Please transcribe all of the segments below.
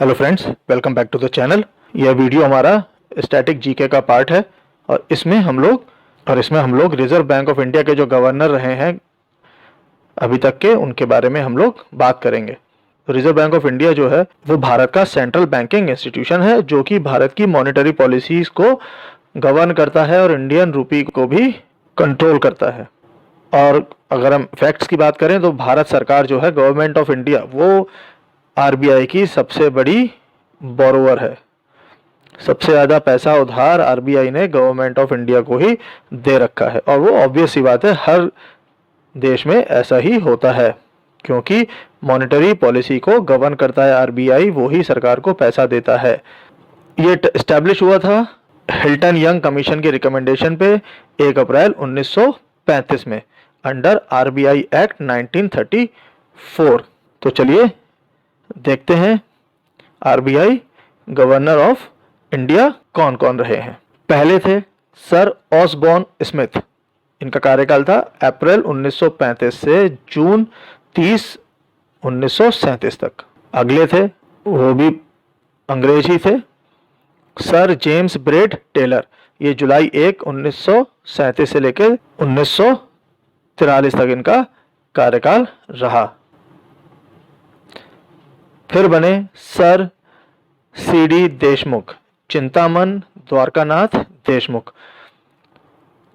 Hello friends, welcome back to the channel. यह video हमारा static GK का part है और इसमें हम लोग रिजर्व बैंक ऑफ इंडिया के जो गवर्नर रहे हैं अभी तक के, उनके बारे में हम लोग बात करेंगे। तो रिजर्व बैंक ऑफ इंडिया जो है वो भारत का सेंट्रल बैंकिंग इंस्टीट्यूशन है जो कि भारत की मॉनेटरी पॉलिसीज को गवर्न करता है और इंडियन रूपी को भी कंट्रोल करता है। और अगर हम फैक्ट्स की बात करें तो भारत सरकार जो है, गवर्नमेंट ऑफ इंडिया, वो आरबीआई की सबसे बड़ी बोरोवर है। सबसे ज़्यादा पैसा उधार आरबीआई ने गवर्नमेंट ऑफ इंडिया को ही दे रखा है और वो ऑब्वियस सी बात है, हर देश में ऐसा ही होता है क्योंकि मॉनेटरी पॉलिसी को गवर्न करता है आरबीआई, वो ही सरकार को पैसा देता है। ये इस्टेब्लिश हुआ था हिल्टन यंग कमीशन के रिकमेंडेशन पे 1 अप्रैल 1935 में अंडर आरबीआई एक्ट 1934। तो चलिए देखते हैं आरबीआई गवर्नर ऑफ इंडिया कौन कौन रहे हैं। पहले थे सर ऑसबॉर्न स्मिथ। इनका कार्यकाल था अप्रैल 1935 से जून 30 1937 तक। अगले थे, वो भी अंग्रेज ही थे, सर जेम्स ब्रेड टेलर। ये जुलाई 1 1937 से लेकर 1943 तक इनका कार्यकाल रहा। फिर बने सर सीडी देशमुख, चिंतामन द्वारकानाथ देशमुख,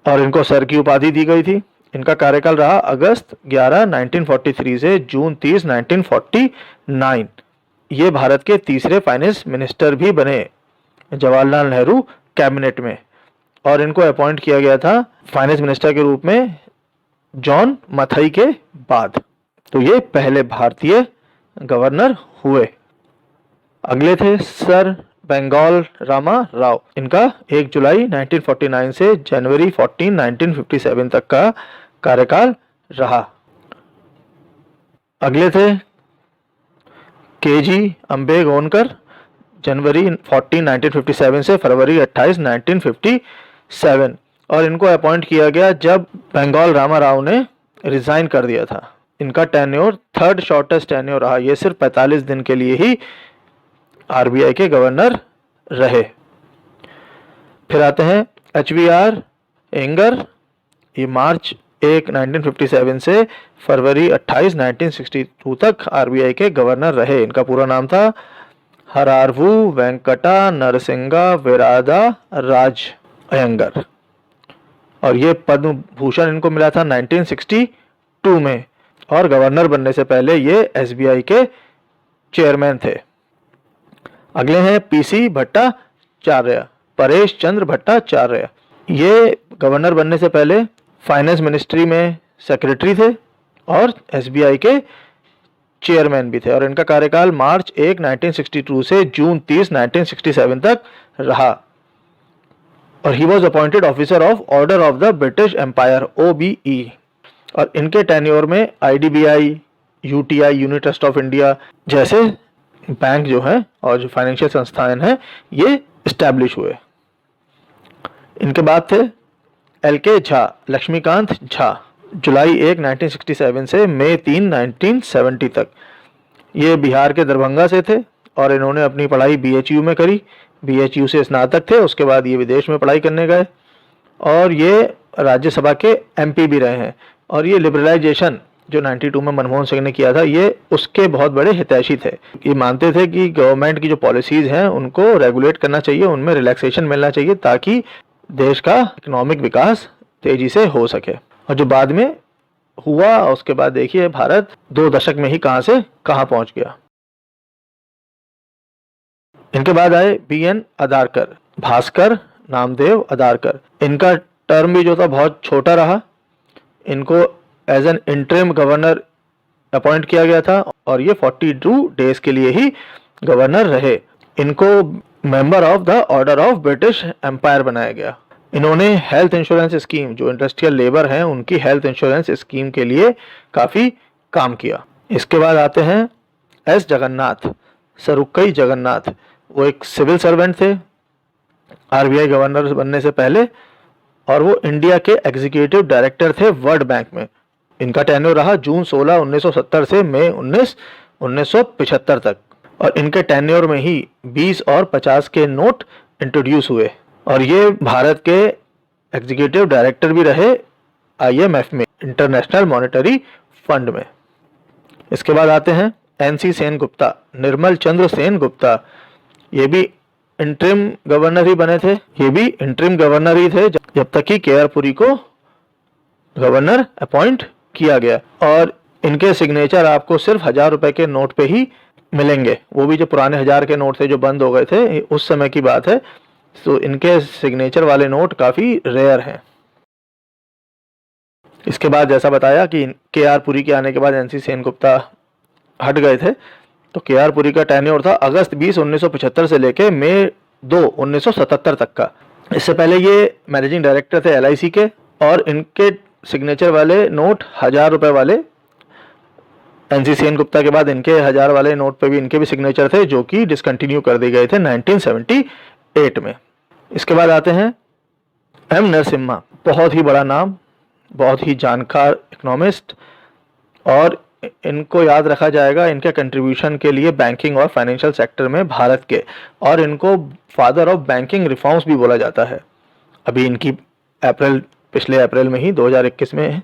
और इनको सर की उपाधि दी गई थी। इनका कार्यकाल रहा अगस्त 11 1943 से जून 30 1949। ये भारत के तीसरे फाइनेंस मिनिस्टर भी बने जवाहरलाल नेहरू कैबिनेट में, और इनको अपॉइंट किया गया था फाइनेंस मिनिस्टर के रूप में जॉन मथाई के बाद। तो ये पहले भारतीय गवर्नर हुए। अगले थे सर बेंगल रामा राव। इनका 1 जुलाई 1949 से जनवरी 14 1957 तक का कार्यकाल रहा। अगले थे केजी अम्बेगोनकर, जनवरी 14 1957 से फरवरी 28 1957, और इनको अपॉइंट किया गया जब बेंगल रामा राव ने रिजाइन कर दिया था। इनका टेन्योर थर्ड शॉर्टेस्ट टेन्योर रहा। ये सिर्फ 45 दिन के लिए ही आरबीआई के गवर्नर रहे। फिर आते हैं एचवीआर एंगर। ये मार्च 1 1957 से फरवरी 28 1962 तक आरबीआई के गवर्नर रहे। इनका पूरा नाम था हरारवू वेंकटा नरसिंगा विरादा राज अयंगर, और ये पद्म भूषण इनको मिला था 1962 में, और गवर्नर बनने से पहले ये एसबीआई के चेयरमैन थे। अगले हैं पीसी भट्टाचार्य, परेश चंद्र भट्टाचार्य। ये गवर्नर बनने से पहले फाइनेंस मिनिस्ट्री में सेक्रेटरी थे और एसबीआई के चेयरमैन भी थे, और इनका कार्यकाल मार्च 1 1962 से जून 30 1967 तक रहा। और he was appointed officer of order of the British empire OBE, और इनके टेन्योर में IDBI, UTI unit trust of India जैसे बैंक जो हैं और जो फाइनेंशियल संस्थान हैं ये इस्टेब्लिश हुए। इनके बाद थे LK झा, लक्ष्मीकांत झा, जुलाई 1 1967 से मई 3 1970 तक। ये बिहार के दरभंगा से थे और इन्होंने अपनी पढ़ाई BHU में करी। BHU से स्नातक थे, उसके बाद ये विदेश में पढ़ाई करने गए, और ये राज्यसभा के MP भी रहे हैं। और ये लिबरलाइजेशन जो 92 में मनमोहन सिंह ने किया था, ये उसके बहुत बड़े हितैषी थे। ये मानते थे कि गवर्नमेंट की जो पॉलिसीज हैं उनको रेगुलेट करना चाहिए, उनमें रिलैक्सेशन मिलना चाहिए ताकि देश का इकोनॉमिक विकास तेजी से हो सके। और जो बाद में हुआ, उसके बाद देखिए भारत 2 दशक में ही कहां से कहां पहुंच गया। इनके बाद आए BN अदारकर, भास्कर नामदेव अदारकर। इनका टर्म भी जो था बहुत छोटा रहा। इनको as an interim governor appoint किया गया था और ये 42 डेज के लिए ही गवर्नर रहे। इनको member of the order of British empire बनाया गया। इन्होंने हेल्थ इंश्योरेंस स्कीम, जो इंडस्ट्रियल लेबर हैं उनकी हेल्थ इंश्योरेंस स्कीम के लिए काफ़ी काम किया। इसके बाद आते हैं S जगन्नाथ, सरुक्कई जगन्नाथ। वो एक सिविल सर्वेंट थे आरबीआई गवर्नर बनने से पहले, और वो इंडिया के एग्जीक्यूटिव डायरेक्टर थे वर्ल्ड बैंक में। इनका टेन्योर रहा जून 16 1970 से मई 19 1975 तक। और इनके टेन्योर में ही 20 और 50 के नोट इंट्रोड्यूस हुए और ये भारत के एग्जीक्यूटिव डायरेक्टर भी रहे IMF में, इंटरनेशनल मॉनेटरी फंड में। इसके बाद आते हैं NC सेन गुप्ता, निर्मल चंद्र सेन गुप्ता। ये भी इंटरिम गवर्नर ही बने थे, ये भी इंटरिम गवर्नर ही थे जब तक कि KR पुरी को गवर्नर अपॉइंट किया गया। और इनके सिग्नेचर आपको सिर्फ 1000 रुपए के नोट पे ही मिलेंगे, वो भी जो पुराने 1000 के नोट थे जो बंद हो गए थे, उस समय की बात है। तो इनके सिग्नेचर वाले नोट काफी रेयर हैं। इसके बाद जैसा बताया कि KR पुरी के आने के बाद NC सेन गुप्ता हट गए थे, तो KR पुरी का टेन्योर था अगस्त 20, 1975 से लेके मई 2, 1977 तक का। इससे पहले ये मैनेजिंग डायरेक्टर थे LIC के और इनके सिग्नेचर वाले नोट 1000 रुपए वाले, NC सेन गुप्ता के बाद इनके 1000 वाले नोट पे भी इनके भी सिग्नेचर थे जो कि डिसकंटिन्यू कर दिए गए थे 1978 में। इसके बाद आते हैं M नरसिम्हा, बहुत ही बड़ा नाम, बहुत ही जानकार इकोनॉमिस्ट, और इनको याद रखा जाएगा इनके कंट्रीब्यूशन के लिए बैंकिंग और फाइनेंशियल सेक्टर में भारत के, और इनको फादर ऑफ बैंकिंग रिफॉर्म्स भी बोला जाता है। अभी इनकी पिछले अप्रैल में ही 2021 में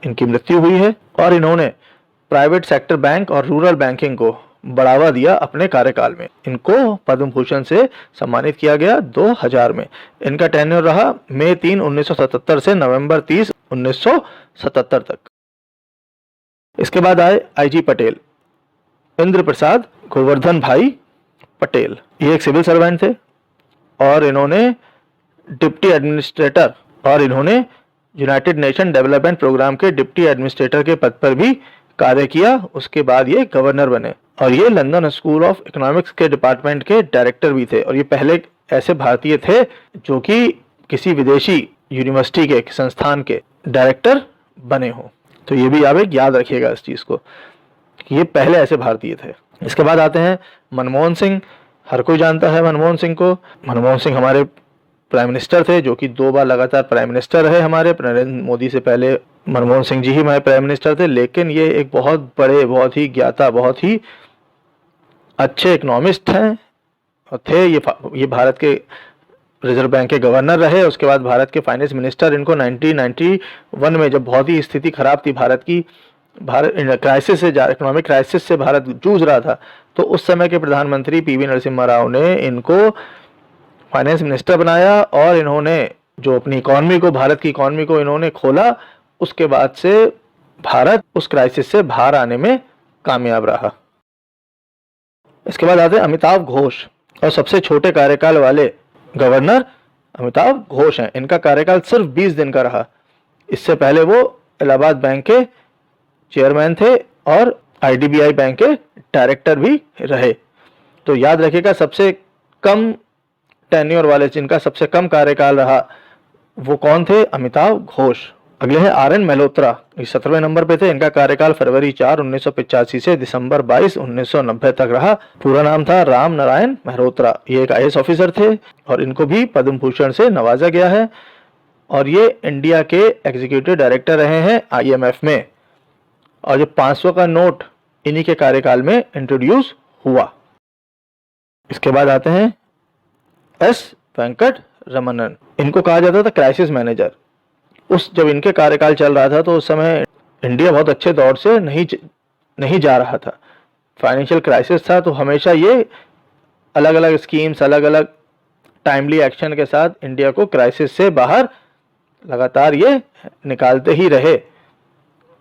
इनकी मृत्यु हुई है और इन्होंने प्राइवेट सेक्टर बैंक और रूरल बैंकिंग को बढ़ावा दिया अपने कार्यकाल में। इनको पद्म भूषण से सम्मानित किया गया 2000 में। इनका टेन्योर रहा मई 3, 1977 से नवंबर 30, 1977 तक। इसके बाद आए IG पटेल, इंद्र प्रसाद गोवर्धन भाई पटेल। ये एक सिविल सर्वेंट थे और इन्होंने डिप्टी एडमिनिस्ट्रेटर और इन्होंने यूनाइटेड नेशन डेवलपमेंट प्रोग्राम के डिप्टी एडमिनिस्ट्रेटर के पद पर भी कार्य किया। उसके बाद ये गवर्नर बने और ये लंदन स्कूल ऑफ इकोनॉमिक्स के डिपार्टमेंट के डायरेक्टर भी थे और ये पहले ऐसे भारतीय थे जो कि किसी विदेशी यूनिवर्सिटी के संस्थान के डायरेक्टर बने हों। तो ये भी आप एक याद रखिएगा इस चीज़ को कि ये पहले ऐसे भारतीय थे। इसके बाद आते हैं मनमोहन सिंह। हर कोई जानता है मनमोहन सिंह को। मनमोहन सिंह हमारे प्राइम मिनिस्टर थे जो कि 2 बार लगातार प्राइम मिनिस्टर रहे हमारे। नरेंद्र मोदी से पहले मनमोहन सिंह जी ही हमारे प्राइम मिनिस्टर थे, लेकिन ये एक बहुत बड़े, बहुत ही ज्ञाता, बहुत ही अच्छे इकोनॉमिस्ट हैं थे। ये भारत के रिजर्व बैंक के गवर्नर रहे। उसके बाद भारत के फाइनेंस मिनिस्टर। इनको 1991 में जब बहुत ही स्थिति खराब थी भारत की, भारत क्राइसिस से, इकोनॉमिक क्राइसिस से भारत जूझ रहा था, तो उस समय के प्रधानमंत्री PV नरसिम्हा राव ने इनको फाइनेंस मिनिस्टर बनाया और इन्होंने जो अपनी इकॉनमी को, भारत की इकॉनमी को इन्होंने खोला। उसके बाद से भारत उस क्राइसिस से बाहर आने में कामयाब रहा। इसके बाद आते हैं अमिताभ घोष, और सबसे छोटे कार्यकाल वाले गवर्नर अमिताभ घोष हैं। इनका कार्यकाल सिर्फ 20 दिन का रहा। इससे पहले वो इलाहाबाद बैंक के चेयरमैन थे और IDBI बैंक के डायरेक्टर भी रहे। तो याद रखिएगा सबसे कम टेन्योर वाले, जिनका सबसे कम कार्यकाल रहा, वो कौन थे? अमिताभ घोष। अगले हैं RN मल्होत्रा, 17वें नंबर पे थे। इनका कार्यकाल फरवरी 4, 1985 से दिसंबर 22, 1990 तक रहा। पूरा नाम था राम नारायण मल्होत्रा। ये एक IAS ऑफिसर थे और इनको भी पद्म भूषण से नवाजा गया है और ये इंडिया के एग्जीक्यूटिव डायरेक्टर रहे हैं IMF में। और जो 500 का नोट इन्हीं के कार्यकाल में इंट्रोड्यूस हुआ। इसके बाद आते हैं S वेंकट रमनन। इनको कहा जाता था क्राइसिस मैनेजर। जब इनके कार्यकाल चल रहा था तो उस समय इंडिया बहुत अच्छे दौर से नहीं जा रहा था, फाइनेंशियल क्राइसिस था। तो हमेशा ये अलग अलग स्कीम्स, अलग अलग टाइमली एक्शन के साथ इंडिया को क्राइसिस से बाहर लगातार ये निकालते ही रहे।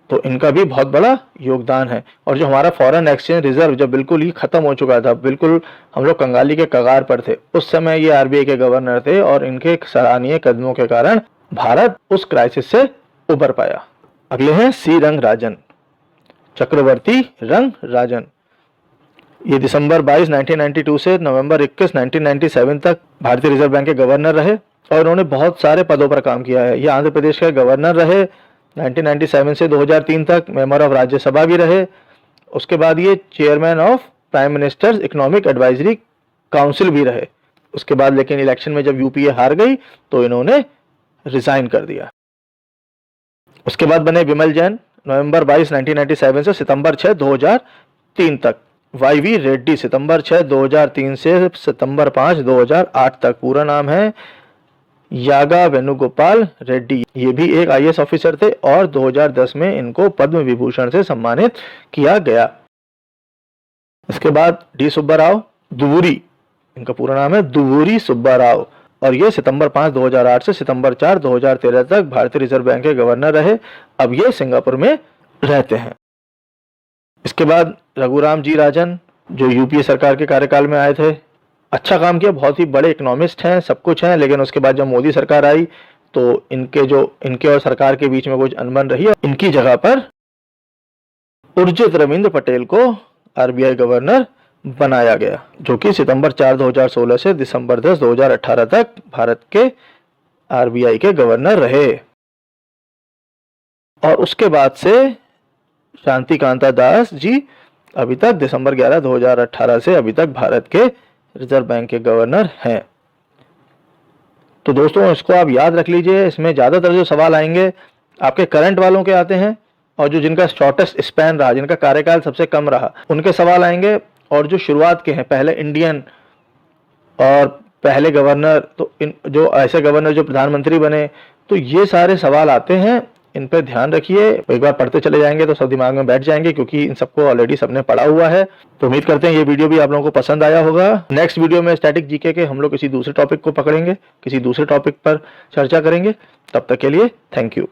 तो इनका भी बहुत बड़ा योगदान है। और जो हमारा फॉरेन एक्सचेंज रिजर्व जब बिल्कुल ही खत्म हो चुका था, बिल्कुल हम लोग कंगाली के कगार पर थे, उस समय ये RBI के गवर्नर थे और इनके सराहनीय कदमों के कारण भारत उस क्राइसिस से उबर पाया। अगले हैं C रंगराजन, चक्रवर्ती रंगराजन। ये दिसंबर 22, 1992 से नवंबर 21, 1997 तक भारतीय रिजर्व बैंक के गवर्नर रहे और इन्होंने बहुत सारे पदों पर काम किया है। ये आंध्र प्रदेश के गवर्नर रहे 1997 से 2003 तक, मेंबर ऑफ राज्यसभा भी रहे। उसके बाद ये chairman of prime ministers economic advisory council भी रहे। उसके बाद लेकिन इलेक्शन में जब UPA हार गई तो इन्होंने रिजाइन कर दिया। उसके बाद बने विमल जैन, नवंबर 22, 1997 से सितंबर 6, 2003 तक। YV रेड्डी, सितंबर 6 2003 से सितंबर 5 2008 तक। पूरा नाम है यागा वेणुगोपाल रेड्डी। ये भी एक IAS ऑफिसर थे और 2010 में इनको पद्म विभूषण से सम्मानित किया गया। इसके बाद डी सुब्बा राव दुवुरी, इनका पूरा नाम है दुवुरी सुब्बा राव, और ये सितंबर 5 2008 से सितंबर 4 2013 तक भारतीय रिजर्व बैंक के गवर्नर रहे। अब ये सिंगापुर में रहते हैं। इसके बाद रघुराम जी राजन, जो UPA सरकार के कार्यकाल में आए थे, अच्छा काम किया, बहुत ही बड़े इकोनॉमिस्ट हैं, सब कुछ हैं, लेकिन उसके बाद जब मोदी सरकार आई तो इनके और सरकार के बीच में कुछ अनबन रही और इनकी जगह पर उर्जित रविंद्र पटेल को RBI गवर्नर बनाया गया, जो कि सितंबर 4 2016 से दिसंबर 10 2018 तक भारत के RBI के गवर्नर रहे। और उसके बाद से शांति कांता दास जी अभी तक दिसंबर 11 2018 से अभी तक भारत के रिजर्व बैंक के गवर्नर हैं। तो दोस्तों, इसको आप याद रख लीजिए। इसमें ज़्यादातर जो सवाल आएंगे आपके करंट वालों के आते हैं, और जो जिनका शॉर्टेस्ट स्पैन रहा, जिनका कार्यकाल सबसे कम रहा, उनके सवाल आएंगे। और जो शुरुआत के हैं, पहले इंडियन और पहले गवर्नर, तो जो ऐसे गवर्नर जो प्रधानमंत्री बने, तो ये सारे सवाल आते हैं। इन पे ध्यान रखिए, एक बार पढ़ते चले जाएंगे तो सब दिमाग में बैठ जाएंगे, क्योंकि इन सबको ऑलरेडी सबने पढ़ा हुआ है। तो उम्मीद करते हैं ये वीडियो भी आप लोगों को पसंद आया होगा। नेक्स्ट वीडियो में स्टैटिक जीके के हम लोग किसी दूसरे टॉपिक को पकड़ेंगे, किसी दूसरे टॉपिक पर चर्चा करेंगे। तब तक के लिए थैंक यू।